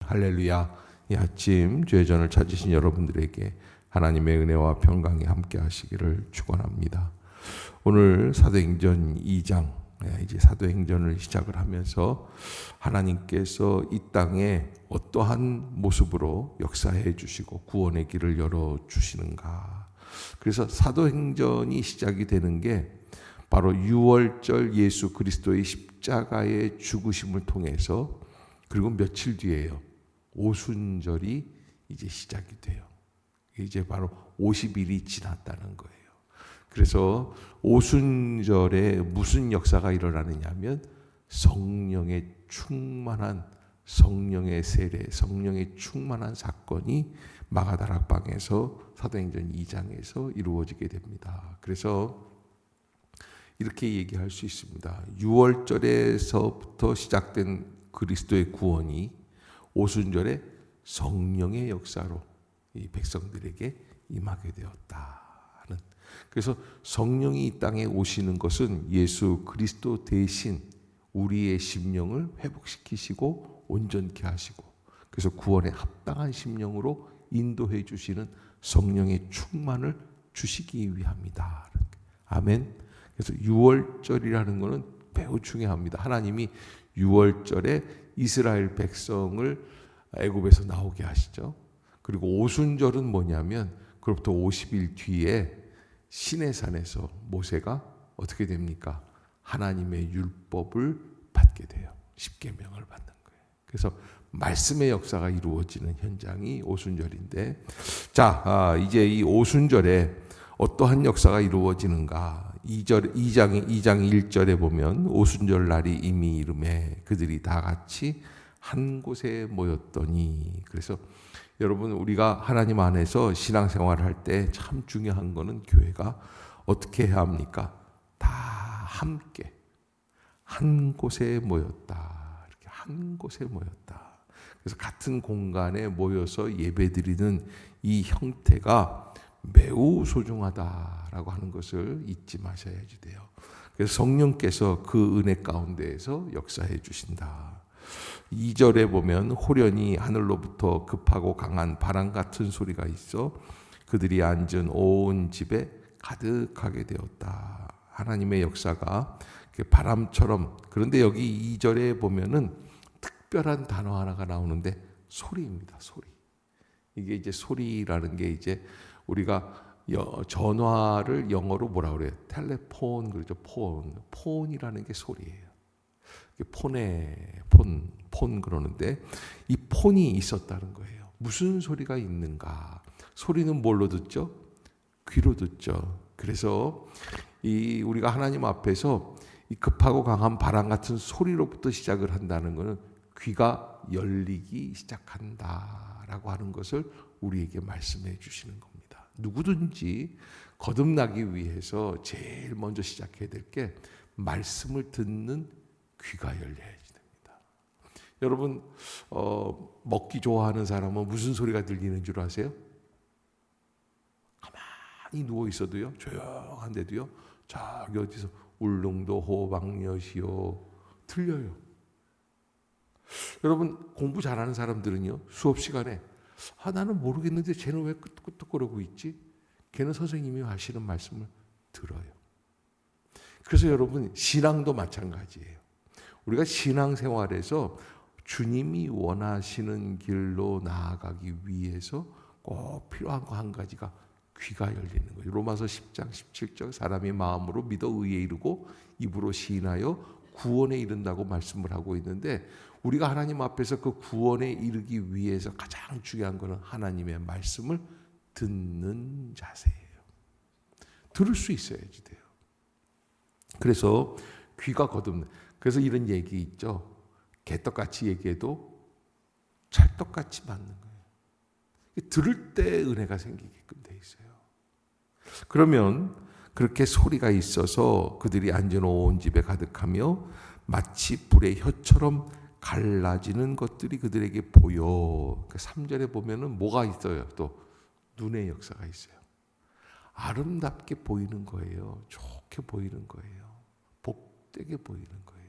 할렐루야. 이 아침 주의 전을 찾으신 여러분들에게 하나님의 은혜와 평강이 함께 하시기를 축원합니다. 오늘 사도행전 2장, 이제 사도행전을 시작을 하면서 하나님께서 이 땅에 어떠한 모습으로 역사해 주시고 구원의 길을 열어 주시는가. 그래서 사도행전이 시작이 되는 게 바로 유월절 예수 그리스도의 십자가의 죽으심을 통해서, 그리고 며칠 뒤에요, 오순절이 이제 시작이 돼요. 이제 바로 50일이 지났다는 거예요. 그래서 오순절에 무슨 역사가 일어나느냐면 성령의 충만한, 성령의 세례, 성령의 충만한 사건이 마가다락방에서 사도행전 2장에서 이루어지게 됩니다. 그래서 이렇게 얘기할 수 있습니다. 6월절에서부터 시작된 그리스도의 구원이 오순절에 성령의 역사로 이 백성들에게 임하게 되었다는. 그래서 성령이 이 땅에 오시는 것은 예수 그리스도 대신 우리의 심령을 회복시키시고 온전케 하시고, 그래서 구원에 합당한 심령으로 인도해 주시는 성령의 충만을 주시기 위함이다. 아멘. 그래서 6월절이라는 것은 매우 중요합니다. 하나님이 6월절에 이스라엘 백성을 애굽에서 나오게 하시죠. 그리고 오순절은 뭐냐면 그로부터 50일 뒤에 시내산에서 모세가 어떻게 됩니까? 하나님의 율법을 받게 돼요. 십계명을 받는 거예요. 그래서 말씀의 역사가 이루어지는 현장이 오순절인데, 자, 이제 이 오순절에 어떠한 역사가 이루어지는가? 2장 1절에 보면 오순절 날이 이미 이름에 그들이 다 같이 한 곳에 모였더니. 그래서 여러분, 우리가 하나님 안에서 신앙생활을 할 때 참 중요한 거는 교회가 어떻게 해야 합니까? 다 함께 한 곳에 모였다. 이렇게 한 곳에 모였다. 그래서 같은 공간에 모여서 예배드리는 이 형태가 매우 소중하다라고 하는 것을 잊지 마셔야지 돼요. 그래서 성령께서 그 은혜 가운데에서 역사해 주신다. 2절에 보면 호련히 하늘로부터 급하고 강한 바람 같은 소리가 있어 그들이 앉은 온 집에 가득하게 되었다. 하나님의 역사가 바람처럼. 그런데 여기 2절에 보면은 특별한 단어 하나가 나오는데 소리입니다. 소리. 이게 이제 소리라는 게 이제 우리가 전화를 영어로 뭐라 그래요? 텔레폰, 그러죠. 폰이라는 게 소리예요. 폰 그러는데 이 폰이 있었다는 거예요. 무슨 소리가 있는가? 소리는 뭘로 듣죠? 귀로 듣죠. 그래서 우리가 하나님 앞에서 이 급하고 강한 바람 같은 소리로부터 시작을 한다는 것은 귀가 열리기 시작한다라고 하는 것을 우리에게 말씀해 주시는 겁니다. 누구든지 거듭나기 위해서 제일 먼저 시작해야 될 게 말씀을 듣는 귀가 열려야지 됩니다. 여러분, 먹기 좋아하는 사람은 무슨 소리가 들리는 줄 아세요? 가만히 누워 있어도요, 조용한데도요, 저기 어디서 울릉도 호박엿이요 들려요. 여러분, 공부 잘하는 사람들은요, 수업 시간에 나는 모르겠는데 쟤는 왜 끄떡끄떡거리고 있지? 걔는 선생님이 하시는 말씀을 들어요. 그래서 여러분, 신앙도 마찬가지예요. 우리가 신앙생활에서 주님이 원하시는 길로 나아가기 위해서 꼭 필요한 거 한 가지가 귀가 열리는 거예요. 로마서 10장 17절 사람이 마음으로 믿어 의에 이르고 입으로 시인하여 구원에 이른다고 말씀을 하고 있는데, 우리가 하나님 앞에서 그 구원에 이르기 위해서 가장 중요한 것은 하나님의 말씀을 듣는 자세예요. 들을 수 있어야지 돼요. 그래서 귀가 거듭나. 그래서 이런 얘기 있죠. 개떡같이 얘기해도 찰떡같이 맞는 거예요. 들을 때 은혜가 생기게끔 돼 있어요. 그러면 그렇게 소리가 있어서 그들이 앉은 온 집에 가득하며 마치 불의 혀처럼 갈라지는 것들이 그들에게 보여. 3절에 보면은 뭐가 있어요? 또 눈의 역사가 있어요. 아름답게 보이는 거예요. 좋게 보이는 거예요. 복되게 보이는 거예요.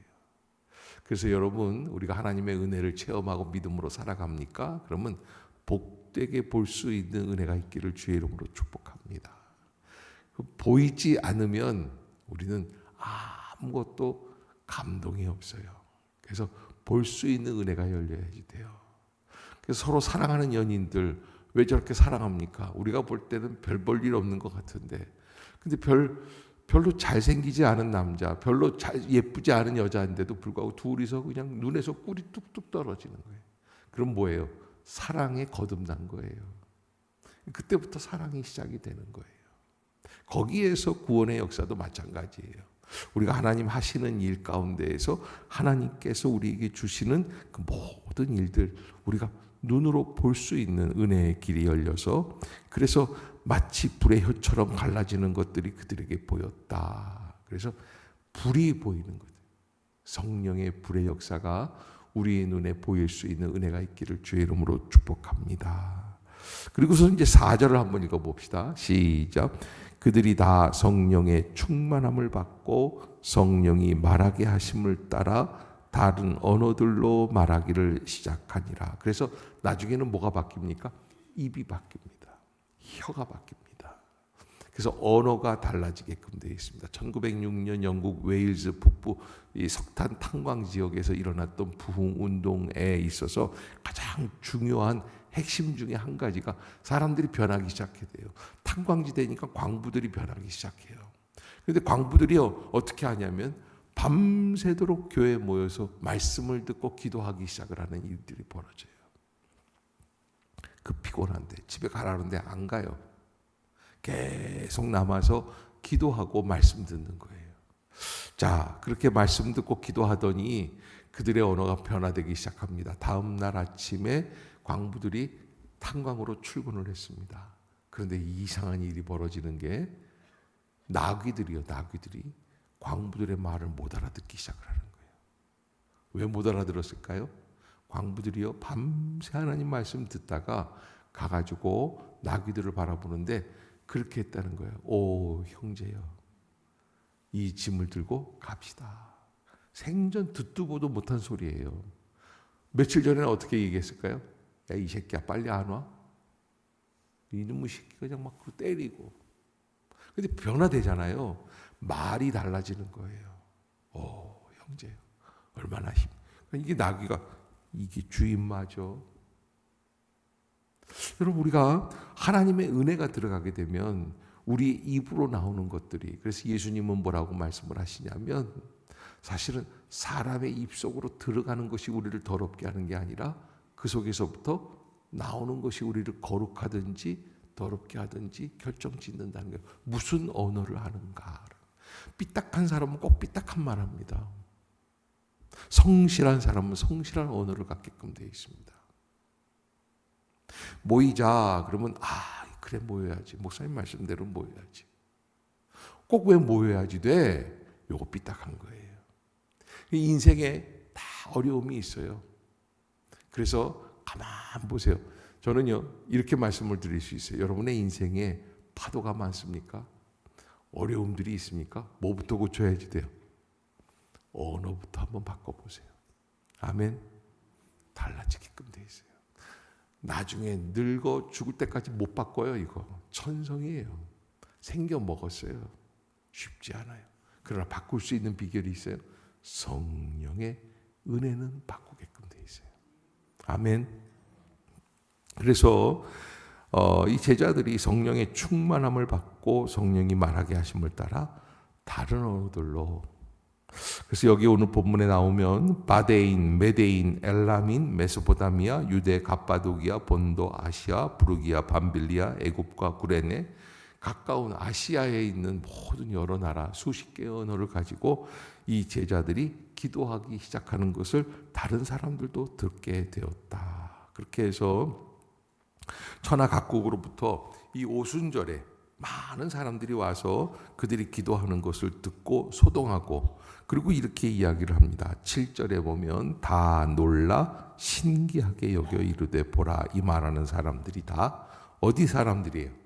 그래서 여러분, 우리가 하나님의 은혜를 체험하고 믿음으로 살아갑니까? 그러면 복되게 볼 수 있는 은혜가 있기를 주의 이름으로 축복합니다. 보이지 않으면 우리는 아무것도 감동이 없어요. 그래서 볼 수 있는 은혜가 열려야지 돼요. 그래서 서로 사랑하는 연인들 왜 저렇게 사랑합니까? 우리가 볼 때는 별 볼 일 없는 것 같은데, 근데 별로 잘생기지 않은 남자, 별로 예쁘지 않은 여자인데도 불구하고 둘이서 그냥 눈에서 꿀이 뚝뚝 떨어지는 거예요. 그럼 뭐예요? 사랑에 거듭난 거예요. 그때부터 사랑이 시작이 되는 거예요. 거기에서 구원의 역사도 마찬가지예요. 우리가 하나님 하시는 일 가운데에서 하나님께서 우리에게 주시는 그 모든 일들, 우리가 눈으로 볼 수 있는 은혜의 길이 열려서, 그래서 마치 불의 혀처럼 갈라지는 것들이 그들에게 보였다. 그래서 불이 보이는 거죠. 성령의 불의 역사가 우리의 눈에 보일 수 있는 은혜가 있기를 주의 이름으로 축복합니다. 그리고서 이제 4절을 한번 읽어봅시다. 시작. 그들이 다 성령의 충만함을 받고 성령이 말하게 하심을 따라 다른 언어들로 말하기를 시작하니라. 그래서 나중에는 뭐가 바뀝니까? 입이 바뀝니다. 혀가 바뀝니다. 그래서 언어가 달라지게끔 되어 있습니다. 1906년 영국 웨일즈 북부 이 석탄 탄광 지역에서 일어났던 부흥 운동에 있어서 가장 중요한 핵심 중에 한 가지가 사람들이 변하기 시작해야 돼요. 탄광지대니까 광부들이 변하기 시작해요. 그런데 광부들이요 어떻게 하냐면 밤새도록 교회에 모여서 말씀을 듣고 기도하기 시작을 하는 일들이 벌어져요. 그 피곤한데 집에 가라는데 안 가요. 계속 남아서 기도하고 말씀 듣는 거예요. 자, 그렇게 말씀 듣고 기도하더니 그들의 언어가 변화되기 시작합니다. 다음 날 아침에 광부들이 탄광으로 출근을 했습니다. 그런데 이상한 일이 벌어지는 게 나귀들이 광부들의 말을 못 알아듣기 시작을 하는 거예요. 왜 못 알아들었을까요? 광부들이요 밤새 하나님 말씀 듣다가 가가지고 나귀들을 바라보는데 그렇게 했다는 거예요. 오 형제여, 이 짐을 들고 갑시다. 생전 듣도 보도 못한 소리예요. 며칠 전에는 어떻게 얘기했을까요? 야, 이 새끼야 빨리 안 와? 이놈의 새끼가 그냥 막 때리고. 근데 변화되잖아요. 말이 달라지는 거예요. 오 형제요, 얼마나 힘. 이게 나귀가 이게 주인 맞아. 여러분, 우리가 하나님의 은혜가 들어가게 되면 우리 입으로 나오는 것들이, 그래서 예수님은 뭐라고 말씀을 하시냐면 사실은 사람의 입속으로 들어가는 것이 우리를 더럽게 하는 게 아니라 그 속에서부터 나오는 것이 우리를 거룩하든지 더럽게 하든지 결정짓는다는 거예요. 무슨 언어를 하는가. 삐딱한 사람은 꼭 삐딱한 말 합니다. 성실한 사람은 성실한 언어를 갖게끔 되어 있습니다. 모이자 그러면 그래 모여야지. 목사님 말씀대로 모여야지. 꼭 왜 모여야지 돼? 요거 삐딱한 거예요. 인생에 다 어려움이 있어요. 그래서 가만 보세요. 저는요 이렇게 말씀을 드릴 수 있어요. 여러분의 인생에 파도가 많습니까? 어려움들이 있습니까? 뭐부터 고쳐야지 돼요? 언어부터 한번 바꿔보세요. 아멘. 달라지게끔 돼 있어요. 나중에 늙어 죽을 때까지 못 바꿔요. 이거 천성이에요. 생겨 먹었어요. 쉽지 않아요. 그러나 바꿀 수 있는 비결이 있어요. 성령의 은혜는 바꾸게끔 돼 있어요. 아멘. 그래서 이 제자들이 성령의 충만함을 받고 성령이 말하게 하심을 따라 다른 언어들로, 그래서 여기 오늘 본문에 나오면 바데인, 메데인, 엘라민, 메소포타미아, 유대, 갑바도기아, 본도, 아시아, 부르기아, 밤빌리아, 애굽과 구레네, 가까운 아시아에 있는 모든 여러 나라 수십 개의 언어를 가지고 이 제자들이 기도하기 시작하는 것을 다른 사람들도 듣게 되었다. 그렇게 해서 천하 각국으로부터 이 오순절에 많은 사람들이 와서 그들이 기도하는 것을 듣고 소동하고, 그리고 이렇게 이야기를 합니다. 7절에 보면 다 놀라 신기하게 여겨 이르되 보라, 이 말하는 사람들이 다 어디 사람들이에요?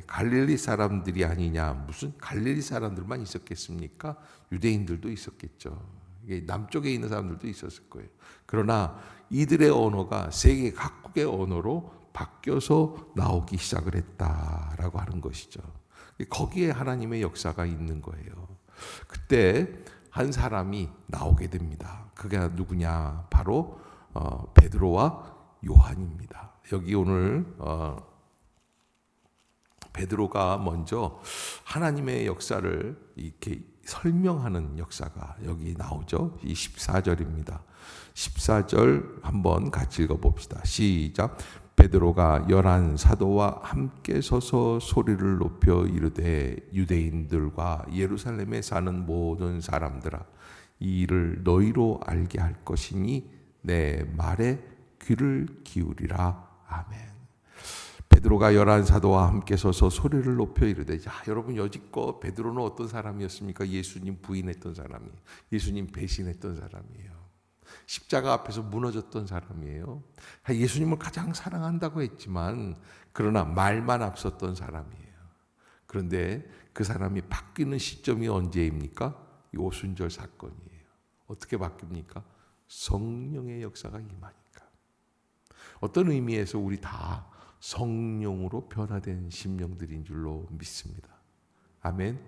갈릴리 사람들이 아니냐. 무슨 갈릴리 사람들만 있었겠습니까? 유대인들도 있었겠죠. 이게 남쪽에 있는 사람들도 있었을 거예요. 그러나 이들의 언어가 세계 각국의 언어로 바뀌어서 나오기 시작을 했다라고 하는 것이죠. 거기에 하나님의 역사가 있는 거예요. 그때 한 사람이 나오게 됩니다. 그게 누구냐? 바로 베드로와 요한입니다. 여기 오늘 베드로가 먼저 하나님의 역사를 이렇게 설명하는 역사가 여기 나오죠. 이 14절입니다. 14절 한번 같이 읽어봅시다. 시작. 베드로가 11 사도와 함께 서서 소리를 높여 이르되 유대인들과 예루살렘에 사는 모든 사람들아 이 일을 너희로 알게 할 것이니 내 말에 귀를 기울이라. 아멘. 베드로가 11 사도와 함께 서서 소리를 높여 이르되. 자, 여러분 여지껏 베드로는 어떤 사람이었습니까? 예수님 부인했던 사람이에요. 예수님 배신했던 사람이에요. 십자가 앞에서 무너졌던 사람이에요. 예수님을 가장 사랑한다고 했지만 그러나 말만 앞섰던 사람이에요. 그런데 그 사람이 바뀌는 시점이 언제입니까? 이 오순절 사건이에요. 어떻게 바뀝니까? 성령의 역사가 임하니까. 어떤 의미에서 우리 다 성령으로 변화된 심령들인 줄로 믿습니다. 아멘.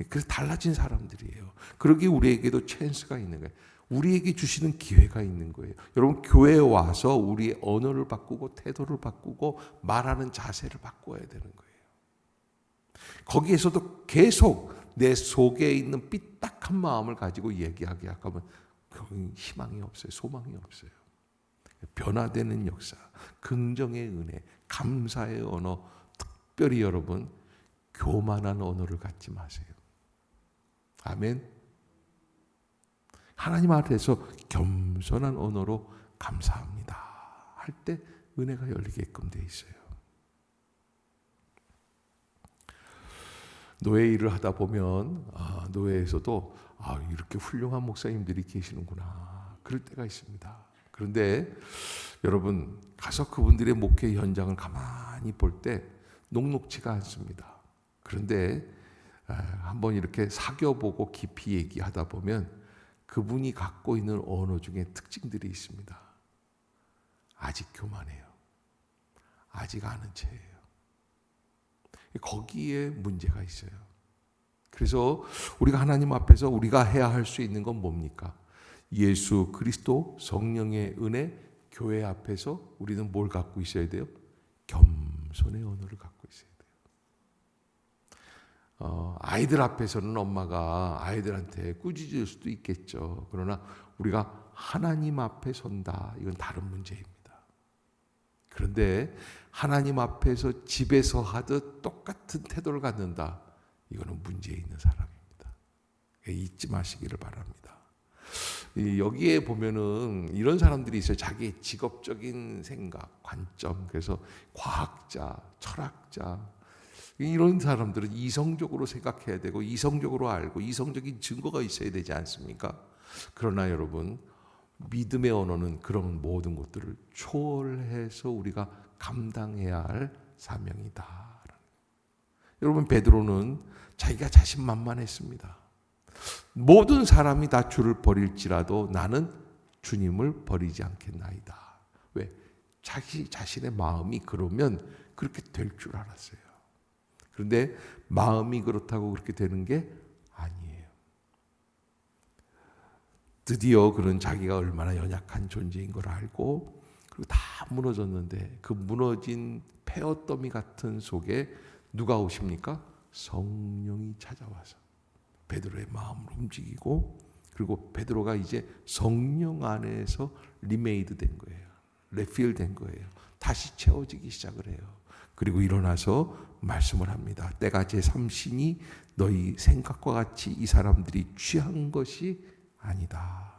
그래서 달라진 사람들이에요. 그러기에 우리에게도 찬스가 있는 거예요. 우리에게 주시는 기회가 있는 거예요. 여러분 교회에 와서 우리의 언어를 바꾸고 태도를 바꾸고 말하는 자세를 바꿔야 되는 거예요. 거기에서도 계속 내 속에 있는 삐딱한 마음을 가지고 얘기하게 하면 희망이 없어요. 소망이 없어요. 변화되는 역사, 긍정의 은혜, 감사의 언어, 특별히 여러분 교만한 언어를 갖지 마세요. 아멘. 하나님 앞에서 겸손한 언어로 감사합니다 할 때 은혜가 열리게끔 돼 있어요. 노예 일을 하다 보면 노예에서도 이렇게 훌륭한 목사님들이 계시는구나 그럴 때가 있습니다. 그런데 여러분 가서 그분들의 목회 현장을 가만히 볼 때 녹록지가 않습니다. 그런데 한번 이렇게 사귀어보고 깊이 얘기하다 보면 그분이 갖고 있는 언어 중에 특징들이 있습니다. 아직 교만해요. 아직 아는 체예요. 거기에 문제가 있어요. 그래서 우리가 하나님 앞에서 우리가 해야 할 수 있는 건 뭡니까? 예수 그리스도 성령의 은혜 교회 앞에서 우리는 뭘 갖고 있어야 돼요? 겸손의 언어를 갖고 있어야 돼요. 아이들 앞에서는 엄마가 아이들한테 꾸짖을 수도 있겠죠. 그러나 우리가 하나님 앞에 선다. 이건 다른 문제입니다. 그런데 하나님 앞에서 집에서 하듯 똑같은 태도를 갖는다. 이거는 문제 있는 사람입니다. 잊지 마시기를 바랍니다. 여기에 보면은 이런 사람들이 있어요. 자기의 직업적인 생각, 관점. 그래서 과학자, 철학자 이런 사람들은 이성적으로 생각해야 되고 이성적으로 알고 이성적인 증거가 있어야 되지 않습니까? 그러나 여러분 믿음의 언어는 그런 모든 것들을 초월해서 우리가 감당해야 할 사명이다. 여러분 베드로는 자기가 자신만만했습니다. 모든 사람이 다 주를 버릴지라도 나는 주님을 버리지 않겠나이다. 왜? 자기 자신의 마음이 그러면 그렇게 될 줄 알았어요. 그런데 마음이 그렇다고 그렇게 되는 게 아니에요. 드디어 그런 자기가 얼마나 연약한 존재인 걸 알고 그리고 다 무너졌는데 그 무너진 폐어더미 같은 속에 누가 오십니까? 성령이 찾아와서 베드로의 마음을 움직이고 그리고 베드로가 이제 성령 안에서 리메이드 된 거예요. 레필 된 거예요. 다시 채워지기 시작을 해요. 그리고 일어나서 말씀을 합니다. 때가 제3시니 너희 생각과 같이 이 사람들이 취한 것이 아니다.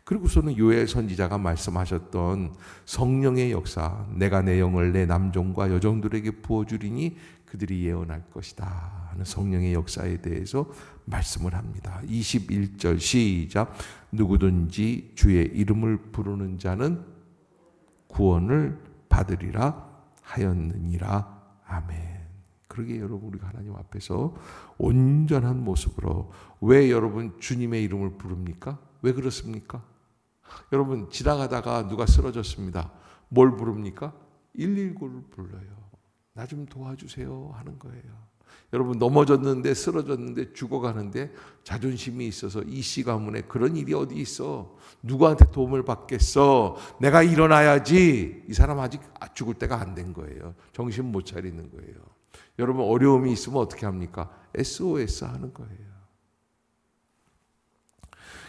그리고서는 요엘 선지자가 말씀하셨던 성령의 역사, 내가 내 영을 내 남종과 여종들에게 부어주리니 그들이 예언할 것이다 하는 성령의 역사에 대해서 말씀을 합니다. 21절 시작. 누구든지 주의 이름을 부르는 자는 구원을 받으리라 하였느니라. 아멘. 그러게 여러분 우리가 하나님 앞에서 온전한 모습으로 왜 여러분 주님의 이름을 부릅니까? 왜 그렇습니까? 여러분 지나가다가 누가 쓰러졌습니다. 뭘 부릅니까? 119를 불러요. 나 좀 도와주세요 하는 거예요. 여러분 넘어졌는데 쓰러졌는데 죽어가는데 자존심이 있어서 이 씨 가문에 그런 일이 어디 있어? 누구한테 도움을 받겠어? 내가 일어나야지. 이 사람 아직 죽을 때가 안 된 거예요. 정신 못 차리는 거예요. 여러분 어려움이 있으면 어떻게 합니까? SOS 하는 거예요.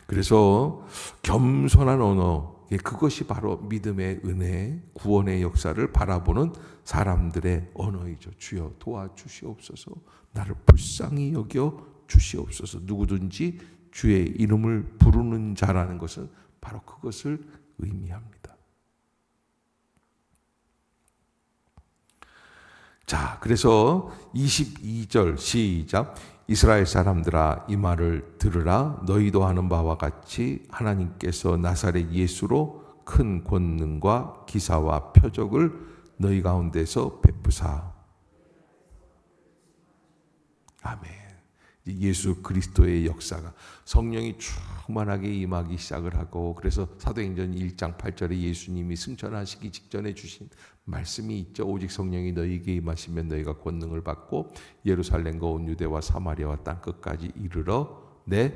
그래서 겸손한 언어, 그것이 바로 믿음의 은혜, 구원의 역사를 바라보는 사람들의 언어이죠. 주여 도와주시옵소서. 나를 불쌍히 여겨 주시옵소서. 누구든지 주의 이름을 부르는 자라는 것은 바로 그것을 의미합니다. 자, 그래서 22절 시작. 이스라엘 사람들아 이 말을 들으라. 너희도 하는 바와 같이 하나님께서 나사렛 예수로 큰 권능과 기사와 표적을 너희 가운데서 베푸사. 아멘. 예수 그리스도의 역사가 성령이 충만하게 임하기 시작을 하고, 그래서 사도행전 1장 8절에 예수님이 승천하시기 직전에 주신 말씀이 있죠. 오직 성령이 너희에게 임하시면 너희가 권능을 받고 예루살렘과 온 유대와 사마리아와 땅끝까지 이르러 내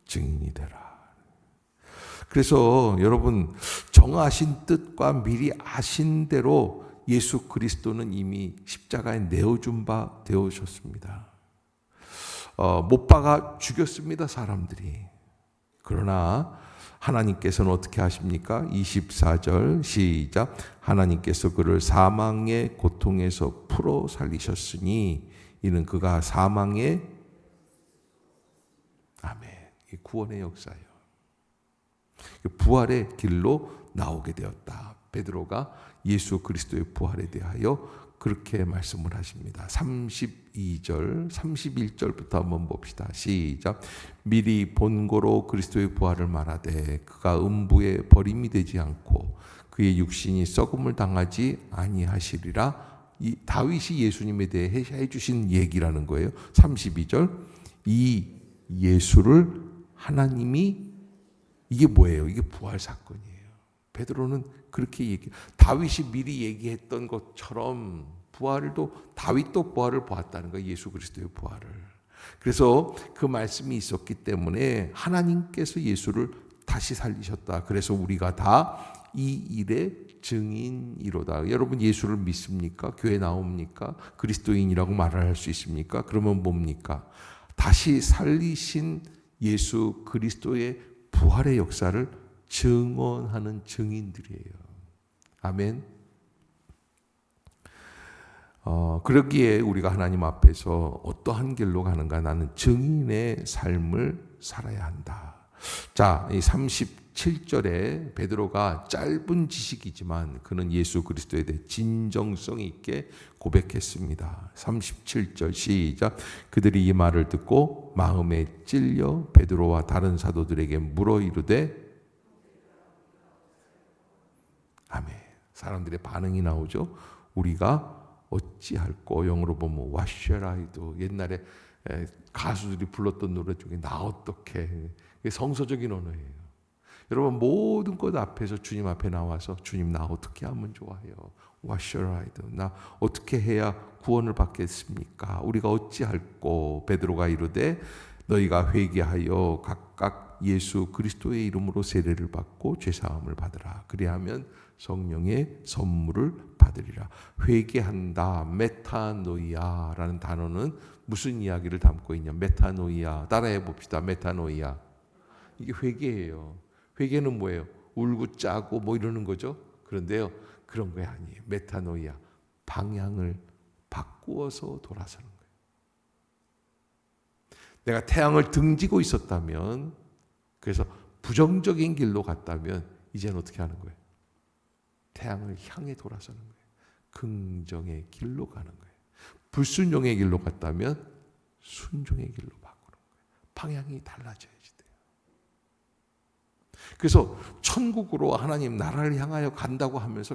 증인이 되라. 그래서 여러분 정하신 뜻과 미리 아신 대로 예수 그리스도는 이미 십자가에 내어준 바 되어졌습니다. 못 박아 죽였습니다, 사람들이. 그러나 하나님께서는 어떻게 하십니까? 24절 시작. 하나님께서 그를 사망의 고통에서 풀어 살리셨으니 이는 그가 사망의 아멘. 구원의 역사예요. 부활의 길로 나오게 되었다. 베드로가 예수 그리스도의 부활에 대하여 그렇게 말씀을 하십니다. 32절, 31절부터 한번 봅시다. 시작. 미리 본고로 그리스도의 부활을 말하되 그가 음부에 버림이 되지 않고 그의 육신이 썩음을 당하지 아니하시리라. 이 다윗이 예수님에 대해 해주신 얘기라는 거예요. 32절. 이 예수를 하나님이, 이게 뭐예요? 이게 부활 사건이에요. 베드로는 그렇게 다윗이 미리 얘기했던 것처럼 다윗도 부활을 보았다는 거예요. 예수 그리스도의 부활을. 그래서 그 말씀이 있었기 때문에 하나님께서 예수를 다시 살리셨다. 그래서 우리가 다 이 일의 증인이로다. 여러분 예수를 믿습니까? 교회 나옵니까? 그리스도인이라고 말을 할 수 있습니까? 그러면 뭡니까? 다시 살리신 예수 그리스도의 부활의 역사를 증언하는 증인들이에요. 아멘. 그러기에 우리가 하나님 앞에서 어떠한 길로 가는가? 나는 증인의 삶을 살아야 한다. 자, 이 37절에 베드로가 짧은 지식이지만 그는 예수 그리스도에 대해 진정성 있게 고백했습니다. 37절 시작. 그들이 이 말을 듣고 마음에 찔려 베드로와 다른 사도들에게 물어 이르되 아멘. 사람들의 반응이 나오죠. 우리가 어찌할꼬. 영어로 보면 What shall I do? 옛날에 가수들이 불렀던 노래 중에 나 어떻게. 이게 성서적인 언어예요. 여러분 모든 것 앞에서 주님 앞에 나와서 주님 나 어떻게 하면 좋아요? What shall I do? 나 어떻게 해야 구원을 받겠습니까? 우리가 어찌할꼬. 베드로가 이르되 너희가 회개하여 각각 예수 그리스도의 이름으로 세례를 받고 죄사함을 받으라. 그리하면 성령의 선물을 받으리라. 회개한다. 메타노이아라는 단어는 무슨 이야기를 담고 있냐? 메타노이아. 따라해 봅시다. 메타노이아. 이게 회개예요. 회개는 뭐예요? 울고 짜고 뭐 이러는 거죠. 그런데요, 그런 거 아니에요. 메타노이아. 방향을 바꾸어서 돌아서는 거예요. 내가 태양을 등지고 있었다면, 그래서 부정적인 길로 갔다면 이제는 어떻게 하는 거예요? 태양을 향해 돌아서는 거예요. 긍정의 길로 가는 거예요. 불순종의 길로 갔다면 순종의 길로 바꾸는 거예요. 방향이 달라져야지 돼요. 그래서 천국으로 하나님 나라를 향하여 간다고 하면서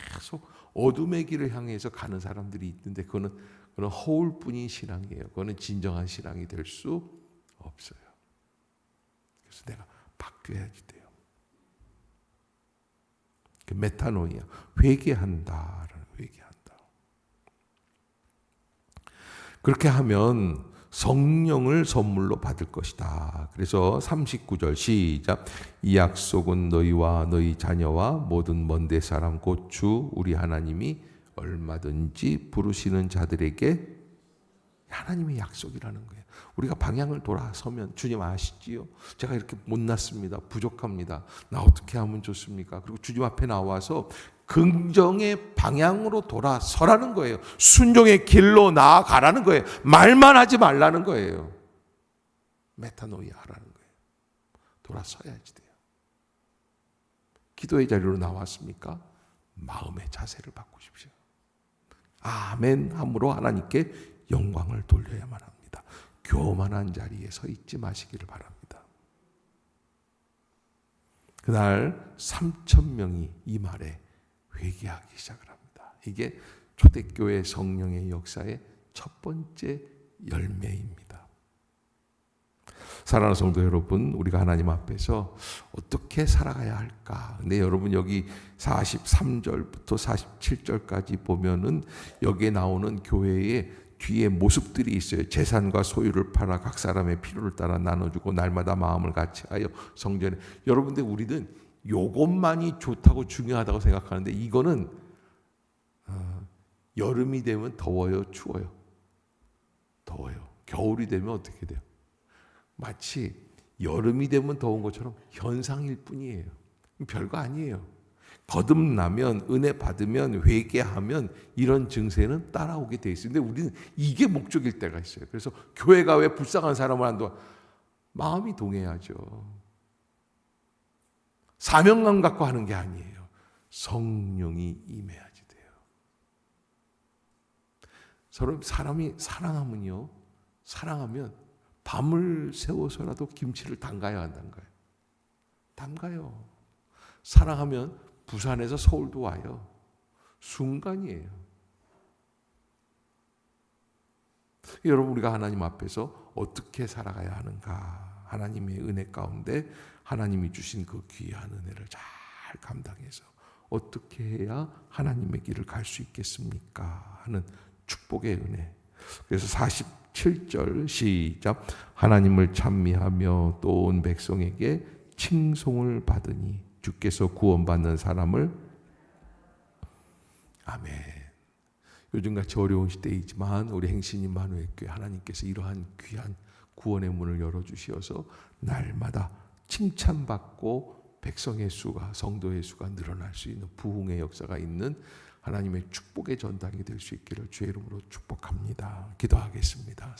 계속 어둠의 길을 향해서 가는 사람들이 있는데 그거는 허울뿐인 신앙이에요. 그거는 진정한 신앙이 될 수 없어요. 그래서 내가 바뀌어야지 돼요. 그 메타노이아, 회개한다라는 회개한다. 그렇게 하면 성령을 선물로 받을 것이다. 그래서 39절 시작. 이 약속은 너희와 너희 자녀와 모든 먼데 사람 곧 주 우리 하나님이 얼마든지 부르시는 자들에게, 하나님의 약속이라는 거예요. 우리가 방향을 돌아서면, 주님 아시지요? 제가 이렇게 못났습니다. 부족합니다. 나 어떻게 하면 좋습니까? 그리고 주님 앞에 나와서 긍정의 방향으로 돌아서라는 거예요. 순종의 길로 나아가라는 거예요. 말만 하지 말라는 거예요. 메타노이아 하라는 거예요. 돌아서야지 돼요. 기도의 자리로 나왔습니까? 마음의 자세를 바꾸십시오. 아멘 함으로 하나님께 영광을 돌려야만 합니다. 교만한 자리에 서 있지 마시기를 바랍니다. 그날 3,000명이 이 말에 회개하기 시작을 합니다. 이게 초대교회 성령의 역사의 첫 번째 열매입니다. 사랑하는 성도 여러분, 우리가 하나님 앞에서 어떻게 살아가야 할까? 근데 여러분 여기 43절부터 47절까지 보면은 여기에 나오는 교회의 뒤에 모습들이 있어요. 재산과 소유를 팔아 각 사람의 필요를 따라 나눠주고 날마다 마음을 같이하여 성전에. 여러분들 우리는 요것만이 좋다고 중요하다고 생각하는데 이거는 여름이 되면 더워요, 추워요? 더워요. 겨울이 되면 어떻게 돼요? 마치 여름이 되면 더운 것처럼 현상일 뿐이에요. 별거 아니에요. 거듭나면, 은혜 받으면, 회개하면 이런 증세는 따라오게 돼 있어요. 근데 우리는 이게 목적일 때가 있어요. 그래서 교회가 왜 불쌍한 사람을 한동안 마음이 동해야죠. 사명감 갖고 하는 게 아니에요. 성령이 임해야지 돼요. 서로 사람이 사랑하면 밤을 새워서라도 김치를 담가야 한다는 거예요. 담가요. 사랑하면 부산에서 서울도 와요. 순간이에요. 여러분 우리가 하나님 앞에서 어떻게 살아가야 하는가? 하나님의 은혜 가운데 하나님이 주신 그 귀한 은혜를 잘 감당해서 어떻게 해야 하나님의 길을 갈 수 있겠습니까? 하는 축복의 은혜. 그래서 47절 시작. 하나님을 찬미하며 또 온 백성에게 칭송을 받으니 주께서 구원받는 사람을. 아멘. 요즘같이 어려운 시대이지만 우리 행신 임마누엘 교회 하나님께서 이러한 귀한 구원의 문을 열어주시어서 날마다 칭찬받고 백성의 수가, 성도의 수가 늘어날 수 있는 부흥의 역사가 있는 하나님의 축복의 전당이 될 수 있기를 주의 이름으로 축복합니다. 기도하겠습니다.